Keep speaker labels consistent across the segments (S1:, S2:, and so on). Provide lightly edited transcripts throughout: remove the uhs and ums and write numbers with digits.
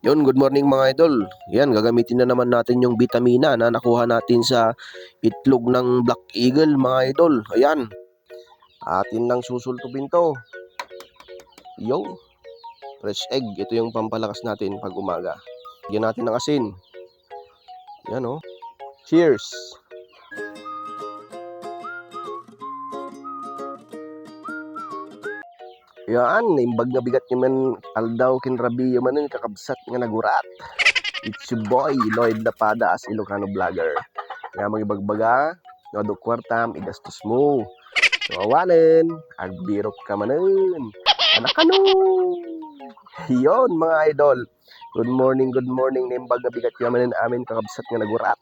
S1: Yun, good morning mga idol. Yan, gagamitin na naman natin yung vitamina na nakuha natin sa itlog ng Black Eagle mga idol. Ayan, atin lang susultupin to. Yo, fresh egg. Ito yung pampalakas natin pag umaga. Bigyan natin ng asin. Yan oh. Cheers! Yan, imbag na bigat nyo man aldaw kinrabiyo man kakabsat nga nagurat. It's your boy, Lloyd Lapada as Ilocano vlogger. Nga magibagbaga, nga do kwartam, igastos mo. So awanin, agbirok ka manin. Anak ano? Yon mga idol. Good morning na imbag na bigat nyo manin amin kakabsat nga nagurat.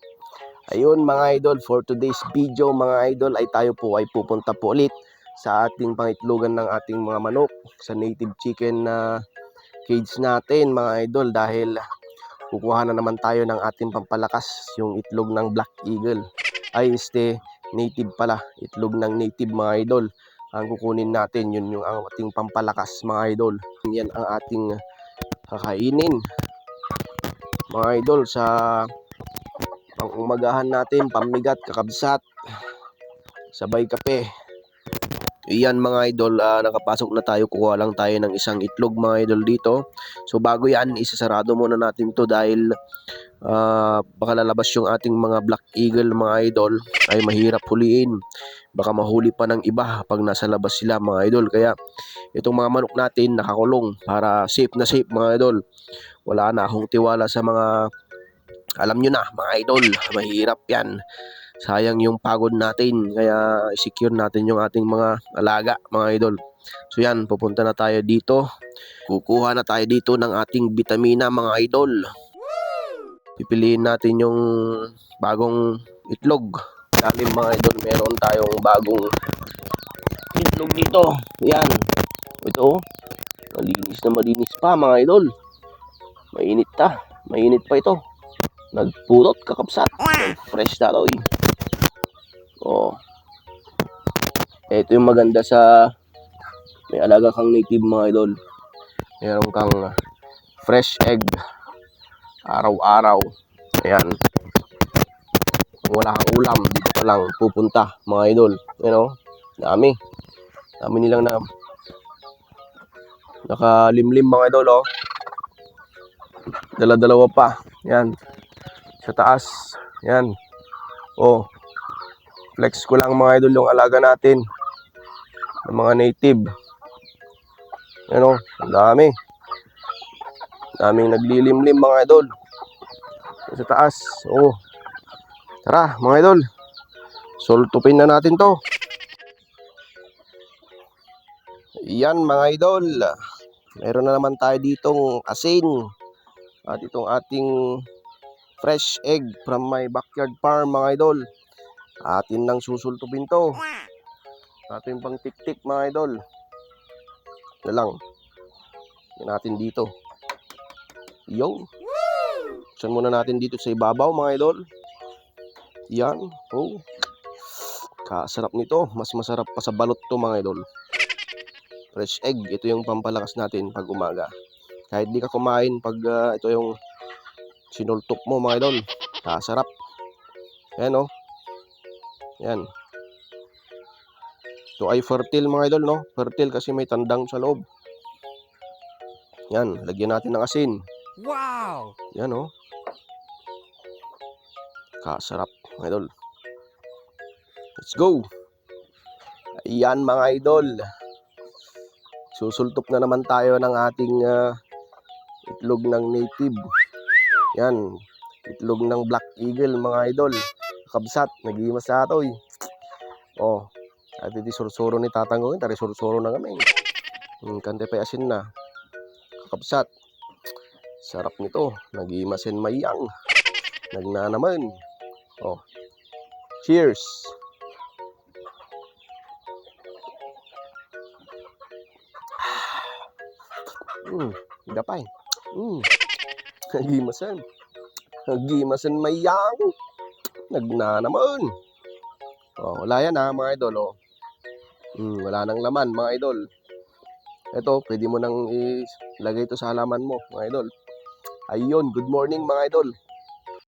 S1: Ayun mga idol, for today's video mga idol ay tayo po ay pupunta po ulit sa ating pangitlogan ng ating mga manok sa native chicken na cage natin mga idol, dahil kukuha na naman tayo ng ating pampalakas, yung itlog ng Black Eagle. Ay native pala, itlog ng native mga idol ang kukunin natin. Yun yung ating pampalakas mga idol. Yan ang ating kakainin mga idol sa pang-umagahan natin, pamigat, kakabsat, sabay kape. Iyan mga idol, nakapasok na tayo, kuha lang tayo ng isang itlog mga idol dito. So bago yan, isasarado muna natin to dahil baka lalabas yung ating mga Black Eagle mga idol, ay mahirap huliin. Baka mahuli pa ng iba pag nasa labas sila mga idol. Kaya itong mga manok natin nakakulong para safe na safe mga idol. Wala na akong tiwala sa mga, alam nyo na mga idol, mahirap yan. Sayang yung pagod natin, kaya secure natin yung ating mga alaga mga idol. So yan, pupunta na tayo dito. Kukuha na tayo dito ng ating vitamina mga idol. Pipiliin natin yung bagong itlog. Dahil mga idol, meron tayong bagong itlog dito. Yan. Ito, malinis pa mga idol. Mainit pa ito. Nagpulot kakapsat. Fresh na to. Oh. Ito yung maganda sa may alaga kang native mga idol. Meron kang fresh egg araw-araw. Ayan. Kung wala kang ulam, dito pa lang pupunta mga idol. You know, dami nilang na nakalimlim mga idol oh. Dala-dalawa pa. Yan. Sa taas. Yan. Oh. Flex ko lang mga idol yung alaga natin ng mga native. Ano, ang daming naglilimlim mga idol sa taas. Oh, tara mga idol, sultupin na natin to. Yan mga idol, meron na naman tayo ditong asin at itong ating fresh egg from my backyard farm mga idol. Atin lang susultupin to. Atin pang tik-tik mga idol. Na lang. Yan natin dito. Yo. Buksan muna natin dito sa ibabaw mga idol. Yan. Oh. Kasarap nito. Mas masarap pa sa balot to mga idol. Fresh egg. Ito yung pampalakas natin pag umaga. Kahit di ka kumain pag ito yung sinultok mo mga idol. Kasarap. Yan oh. Yan. Ito ay fertile mga idol no. Fertile kasi may tandang sa loob. Yan. Lagyan natin ng asin.
S2: Wow!
S1: Yan oh. Kasarap mga idol. Let's go. Ayan mga idol. Susultop na naman tayo ng ating itlog ng native. Yan. Itlog ng Black Eagle mga idol. Kabsat. Nag-iimas sa ito eh. Oh. At iti sursuro ni tatanggoin. Tari sursuro na kami. Kante pa asin na. Kakabsat. Sarap nito. Nag-iimasin mayang. Nagnanaman. Oh. Cheers. Gapay. Nag-iimasin. Nag-iimasin mayang. Nagnanaman. Oh, wala yan ha mga idol oh. Wala nang laman mga idol. Ito, pwede mo nang ilagay ito sa halaman mo mga idol. Ayun, good morning mga idol.